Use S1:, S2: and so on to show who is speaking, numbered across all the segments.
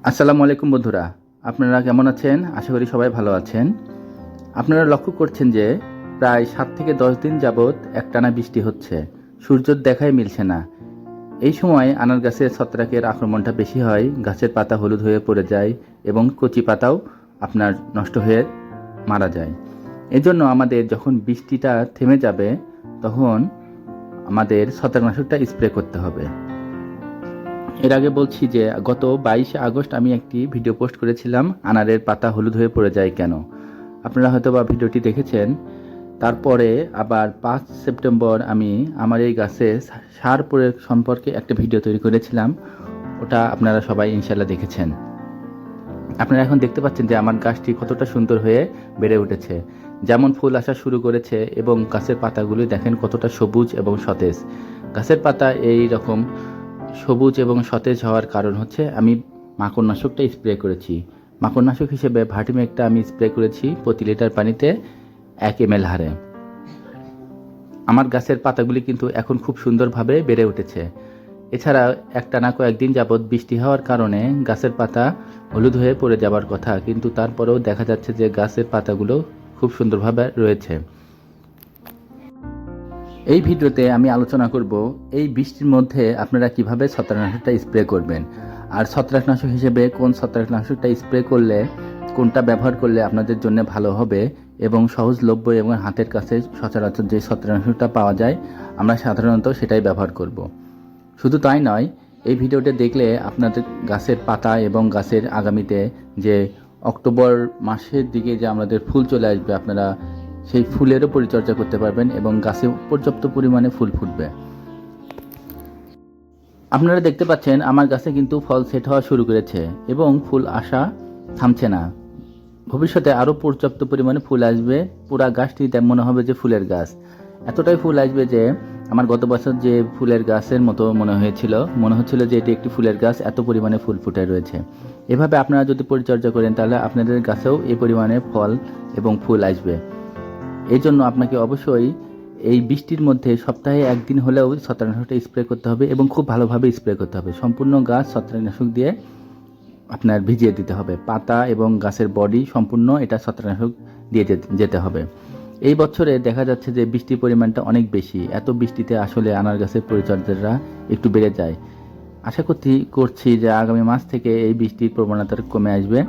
S1: আসসালামু আলাইকুম বন্ধুরা, আপনারা কেমন আছেন? আশা করি সবাই ভালো আছেন। আপনারা লক্ষ্য করছেন যে প্রায় 7 থেকে 10 দিন যাবৎ একটানা বৃষ্টি হচ্ছে, সূর্যের দেখাই মিলছে না। এই সময় আনার গাছের ছত্রাকের আক্রমণটা বেশি হয়, গাছের পাতা হলুদ হয়ে পড়ে যায় এবং কচি পাতাও আপনার নষ্ট হয়ে মারা যায়। এজন্য আমাদের যখন বৃষ্টিটা থেমে যাবে তখন আমাদের ছত্রাকনাশকটা স্প্রে করতে হবে। এর আগে বলছি যে গত 22 আগস্ট আমি একটি ভিডিও পোস্ট করেছিলাম, আনারের পাতা হলুদ হয়ে পড়ে যায় কেন। আপনারা হয়তো বা ভিডিওটি দেখেছেন। তারপরে আবার 5 সেপ্টেম্বর আমি আমার এই গাছে সার প্রয়োগ সম্পর্কে একটা ভিডিও তৈরি করেছিলাম, ওটা আপনারা সবাই ইনশাল্লাহ দেখেছেন। আপনারা এখন দেখতে পাচ্ছেন যে আমার গাছটি কতটা সুন্দর হয়ে বেড়ে উঠেছে, যেমন ফুল আসা শুরু করেছে এবং গাছের পাতাগুলি দেখেন কতটা সবুজ এবং সতেজ। গাছের পাতা এই রকম সবুজ এবং সতেজ হওয়ার কারণ হচ্ছে আমি মাকড়নাশকটা স্প্রে করেছি। মাকড়নাশক হিসেবে ভার্টিমেকটা আমি স্প্রে করেছি প্রতি লিটার পানিতে 1 ml হারে। আমার গাছের পাতাগুলি কিন্তু এখন খুব সুন্দরভাবে বেড়ে উঠেছে। এছাড়া একটানা কয়েকদিন যাবৎ বৃষ্টি হওয়ার কারণে গাছের পাতা হলুদ হয়ে পড়ে যাওয়ার কথা, কিন্তু তারপরেও দেখা যাচ্ছে যে গাছের পাতাগুলো খুব সুন্দরভাবে রয়েছে। এই ভিডিওতে আমি আলোচনা করব এই বৃষ্টির মধ্যে আপনারা কিভাবে ছত্রাকনাশকটা স্প্রে করবেন, আর ছত্রাকনাশক হিসেবে কোন ছত্রাকনাশকটা স্প্রে করলে, কোনটা ব্যবহার করলে আপনাদের জন্য ভালো হবে এবং সহজলভ্য এবং হাতের কাছে সচরাচর যে ছত্রাকনাশকটা পাওয়া যায় আমরা সাধারণত সেটাই ব্যবহার করব। শুধু তাই নয়, এই ভিডিওটা দেখলে আপনাদের গাছের পাতা এবং গাছের আগামীতে যে অক্টোবর মাসের দিকে যে আমাদের ফুল চলে আসবে, আপনারা সেই ফুলেরও পরিচর্যা করতে পারবেন এবং গাছে পর্যাপ্ত পরিমাণে ফুল ফুটবে। আপনারা দেখতে পাচ্ছেন আমার গাছে কিন্তু ফল সেট হওয়া শুরু করেছে এবং ফুল আসা থামছে না। ভবিষ্যতে আরও পর্যাপ্ত পরিমাণে ফুল আসবে, পুরা গাছটি মনে হবে যে ফুলের গাছ। এতটাই ফুল আসবে যে আমার গত বছর যে ফুলের গাছের মতো মনে হচ্ছিল যে এটি একটি ফুলের গাছ, এত পরিমাণে ফুল ফুটে রয়েছে। এভাবে আপনারা যদি পরিচর্যা করেন তাহলে আপনাদের গাছেও এই পরিমাণে ফল এবং ফুল আসবে। এই জন্য আপনাকে অবশ্যই এই বৃষ্টির মধ্যে সপ্তাহে একদিন হলেও ছত্রাকনাশকটা স্প্রে করতে হবে এবং খুব ভালোভাবে স্প্রে করতে হবে। সম্পূর্ণ গাছ ছত্রাকনাশক দিয়ে আপনার ভিজিয়ে দিতে হবে, পাতা এবং গাছের বডি সম্পূর্ণ এটা ছত্রাকনাশক দিয়ে যেতে হবে। এই বছরে দেখা যাচ্ছে যে বৃষ্টির পরিমাণটা অনেক বেশি, এত বৃষ্টিতে আসলে আনার গাছের পরিচর্যাটা একটু বেড়ে যায়। আশা করছি যে আগামী মাস থেকে এই বৃষ্টির প্রবণতা কমে আসবে,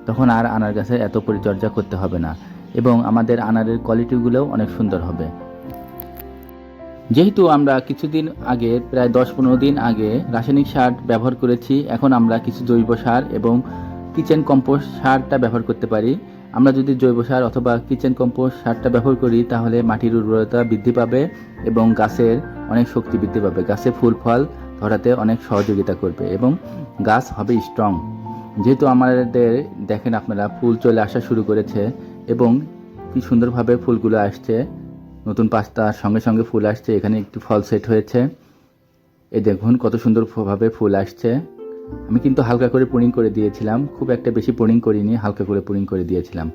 S1: তখন আর আনার গাছের এত পরিচর্যা করতে হবে না এবং আমাদের আনারের কোয়ালিটিগুলোও অনেক সুন্দর হবে। যেহেতু আমরা কিছুদিন আগে, প্রায় 10-15 দিন আগে রাসায়নিক সার ব্যবহার করেছি, এখন আমরা কিছু জৈব সার এবং কিচেন কম্পোস্ট সারটা ব্যবহার করতে পারি। আমরা যদি জৈব সার অথবা কিচেন কম্পোস্ট সারটা ব্যবহার করি তাহলে মাটির উর্বরতা বৃদ্ধি পাবে এবং গাছের অনেক শক্তি বৃদ্ধি পাবে, গাছে ফুল ফল ধরাতে অনেক সহযোগিতা করবে এবং গাছ হবে স্ট্রং। যেহেতু আমাদের দেখেন আপনারা ফুল চলে আসা শুরু করেছে এবং কি সুন্দরভাবে ফুলগুলো আসছে, নতুন পাতার সঙ্গে সঙ্গে ফুল আসছে, এখানে একটি ফল সেট হয়েছে। এই দেখুন কত সুন্দরভাবে ফুল আসছে। আমি কিন্তু হালকা করে পুডিং করে দিয়েছিলাম, খুব একটা বেশি পুডিং করিনি, হালকা করে পুডিং করে দিয়েছিলাম।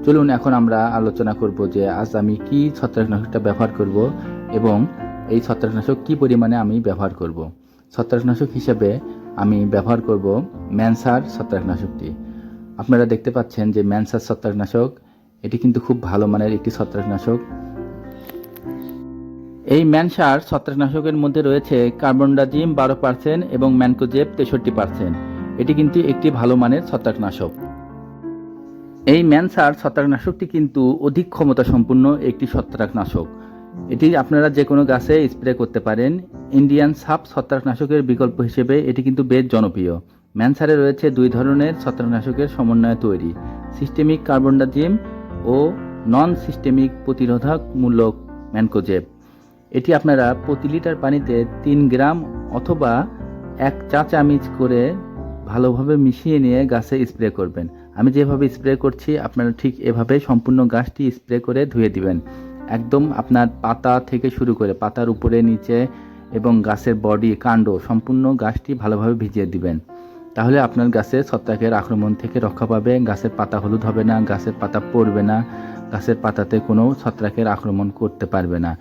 S1: চলুন এখন আমরা আলোচনা করব যে আজ আমি কি ছত্রাকনাশকটা ব্যবহার করব এবং এই ছত্রাকনাশক কি পরিমাণে আমি ব্যবহার করব। ছত্রাকনাশক হিসেবে আমি ব্যবহার করব ম্যানসার ছত্রাকনাশকটি। আপনারা দেখতে পাচ্ছেন যে ম্যানসার ছত্রাকনাশক, এটি কিন্তু খুব ভালো মানের একটি ছত্রাকনাশক। এই ম্যানসার ছত্রাকনাশকের মধ্যে রয়েছে কার্বনডাজিম 12% এবং ম্যানকোজেব 63%। এটি কিন্তু একটি ভালো মানের ছত্রাকনাশক। এই ম্যানসার ছত্রাকনাশকটি কিন্তু অধিক ক্ষমতা সম্পন্ন একটি ছত্রাকনাশক। এটি আপনারা যে কোনো গাছে স্প্রে করতে পারেন। ইন্ডিয়ান সাপ ছত্রাকনাশকের বিকল্প হিসেবে এটি কিন্তু বেশ জনপ্রিয়। ম্যানসারে রয়েছে 2 ধরনের ছত্রাকনাশকের সমন্বয়ে তৈরি, সিস্টেমিক কার্বনডাজিম ও নন সিস্টেমিক প্রতিরোধকমূলক ম্যানকোজেব। এটি আপনারা প্রতি লিটার পানিতে 3 গ্রাম অথবা 1 চা চামচ করে ভালোভাবে মিশিয়ে নিয়ে গাছে স্প্রে করবেন। আমি যেভাবে স্প্রে করছি আপনারা ঠিক এভাবে সম্পূর্ণ গাছটি স্প্রে করে ধুয়ে দিবেন। একদম আপনার পাতা থেকে শুরু করে পাতার উপরে নিচে এবং গাছের বডি কাণ্ড সম্পূর্ণ গাছটি ভালোভাবে ভিজিয়ে দিবেন। তাহলে আপনার গাছে ছত্রাকের আক্রমণ থেকে রক্ষা পাবে, গাছের পাতা হলুদ হবে না, গাছের পাতা পড়বে না, গাছের পাতাতে কোনো ছত্রাকের আক্রমণ করতে পারবে না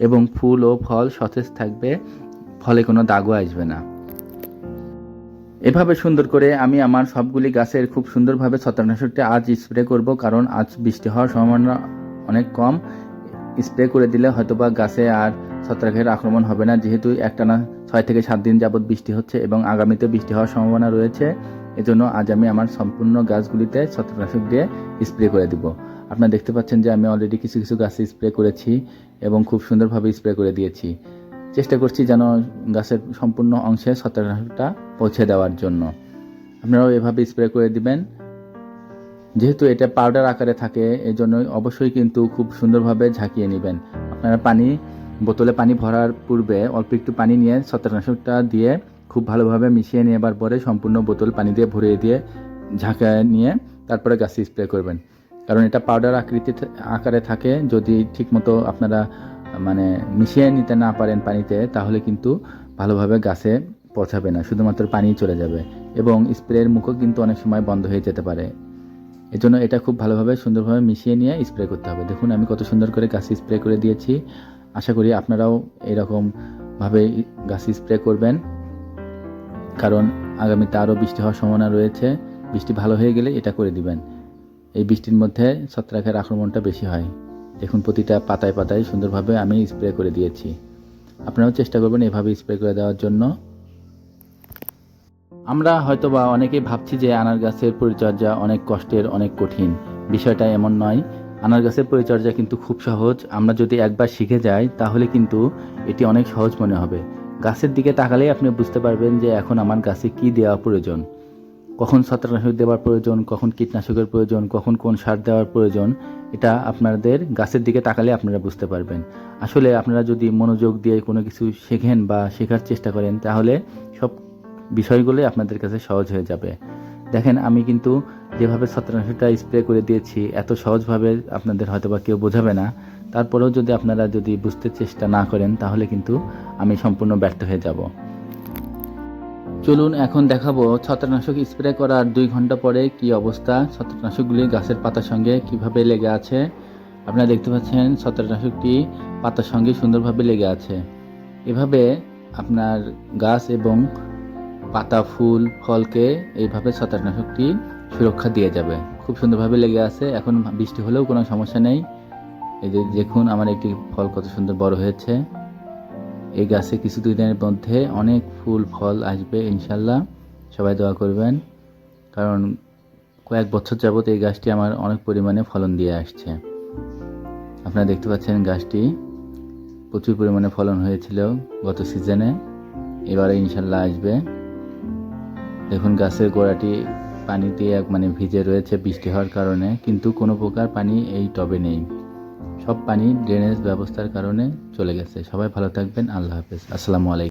S1: এবং ফুল ও ফল সতেজ থাকবে, ফলে কোনো দাগও আসবে না। এভাবে সুন্দর করে আমি আমার সবগুলি গাছের খুব সুন্দরভাবে ছত্রাকনাশকটা আজ স্প্রে করব, কারণ আজ বৃষ্টি হওয়ার সম্ভাবনা অনেক কম। স্প্রে করে দিলে হয়তোবা গাছে আর ছত্রাকের আক্রমণ হবে না, যেহেতু একটানা 6 থেকে 7 দিন যাবৎ বৃষ্টি হচ্ছে এবং আগামীতে বৃষ্টি হওয়ার সম্ভাবনা রয়েছে। এজন্য আজ আমি আমার সম্পূর্ণ গাছগুলিতে ছত্রাকনাশক দিয়ে স্প্রে করে দিব। আপনারা দেখতে পাচ্ছেন যে আমি অলরেডি কিছু কিছু গাছে স্প্রে করেছি এবং খুব সুন্দরভাবে স্প্রে করে দিয়েছি। চেষ্টা করছি যেন গাছের সম্পূর্ণ অংশে ছত্রাকনাশকটা পৌঁছে দেওয়ার জন্য। আপনারাও এভাবে স্প্রে করে দিবেন। যেহেতু এটা পাউডার আকারে থাকে, এই জন্য অবশ্যই কিন্তু খুব সুন্দরভাবে ঝাঁকিয়ে নেবেন। আপনারা বোতলে পানি ভরার পূর্বে অল্প একটু পানি নিয়ে ছত্রাকনাশকটা দিয়ে খুব ভালোভাবে মিশিয়ে নেবার পরে সম্পূর্ণ বোতল পানি দিয়ে ভরিয়ে দিয়ে ঝাঁকায় নিয়ে তারপরে গাছে স্প্রে করবেন, কারণ এটা পাউডার আকারে থাকে। যদি ঠিকমতো আপনারা মিশিয়ে নিতে না পারেন পানিতে, তাহলে কিন্তু ভালোভাবে গাছে পৌঁছাবে না, শুধুমাত্র পানি চলে যাবে এবং স্প্রের মুখও কিন্তু অনেক সময় বন্ধ হয়ে যেতে পারে। এজন্য এটা খুব ভালোভাবে সুন্দরভাবে মিশিয়ে নিয়ে স্প্রে করতে হবে। দেখুন আমি কত সুন্দর করে গাছে স্প্রে করে দিয়েছি। আশা করি আপনারাও এরকমভাবে গাছে স্প্রে করবেন, কারণ আগামীতে আরও বৃষ্টি হওয়ার সম্ভাবনা রয়েছে। বৃষ্টি ভালো হয়ে গেলে এটা করে দিবেন। এই বৃষ্টির মধ্যে ছত্রাকের আক্রমণটা বেশি হয়। দেখুন প্রতিটা পাতায় পাতায় সুন্দরভাবে আমি স্প্রে করে দিয়েছি। আপনারাও চেষ্টা করবেন এভাবে স্প্রে করে দেওয়ার জন্য। আমরা হয়তোবা অনেকেই ভাবছি যে আনার গাছের পরিচর্যা অনেক কষ্টের, অনেক কঠিন। বিষয়টা এমন নয়। আনার গাছের পরিচর্যা কিন্তু খুব সহজ। আমরা যদি একবার শিখে যাই তাহলে কিন্তু এটি অনেক সহজ মনে হবে। গাছের দিকে তাকালেই আপনি বুঝতে পারবেন যে এখন আমার গাছে কি দেওয়া প্রয়োজন, কখন ছত্রাকনাশক দেওয়ার প্রয়োজন, কখন কীটনাশকের প্রয়োজন, কখন কোন সার দেওয়ার প্রয়োজন। এটা আপনাদের গাছের দিকে তাকালে আপনারা বুঝতে পারবেন। আসলে আপনারা যদি মনোযোগ দিয়ে কোনো কিছু শেখেন বা শেখার চেষ্টা করেন, তাহলে সব বিষয়গুলোই আপনাদের কাছে সহজ হয়ে যাবে। দেখেন আমি কিন্তু যেভাবে ছত্রাকনাশকটা স্প্রে করে দিয়েছি, এত সহজভাবে আপনাদের হয়তোবা কেউ বোঝাবে না। তারপরেও যদি আপনারা বুঝতে চেষ্টা না করেন, তাহলে কিন্তু আমি সম্পূর্ণ ব্যর্থ হয়ে যাব। চলুন এখন দেখাবো ছত্রাকনাশক স্প্রে করার 2 ঘন্টা পরে কি অবস্থা, ছত্রাকনাশকগুলি গাছের পাতার সঙ্গে কিভাবে লেগে আছে। আপনারা দেখতে পাচ্ছেন ছত্রাকনাশকটি পাতার সঙ্গে সুন্দরভাবে লেগে আছে। এভাবে আপনার গাছ এবং পাতা, ফুল, ফলকে এইভাবে ছত্রাকনাশকটি সুরক্ষা দিয়ে যাবে। খুব সুন্দরভাবে লেগে আছে। এখন বৃষ্টি হলেও কোনো সমস্যা নেই। এই যে দেখুন আমার একটি ফল কত সুন্দর বড় হয়েছে। এই গাছে কিছু দিনের মধ্যে অনেক ফুল ফল আসবে ইনশাল্লাহ। সবাই দোয়া করবেন, কারণ কয়েক বছর যাবত এই গাছটি আমার অনেক পরিমাণে ফলন দিয়ে আসছে। আপনারা দেখতে পাচ্ছেন গাছটি প্রচুর পরিমাণে ফলন হয়েছিল গত সিজনে, এবারে ইনশাল্লাহ আসবে। দেখুন গাছের গোড়াটি পানি দিয়ে ভিজে রয়েছে বৃষ্টি হওয়ার কারণে, কিন্তু কোনো প্রকার পানি এই টবে নেই। সব পানি ড্রেনেজ ব্যবস্থার কারণে চলে গেছে। সবাই ভালো থাকবেন। আল্লাহ হাফেজ। আসসালামু আলাইকুম।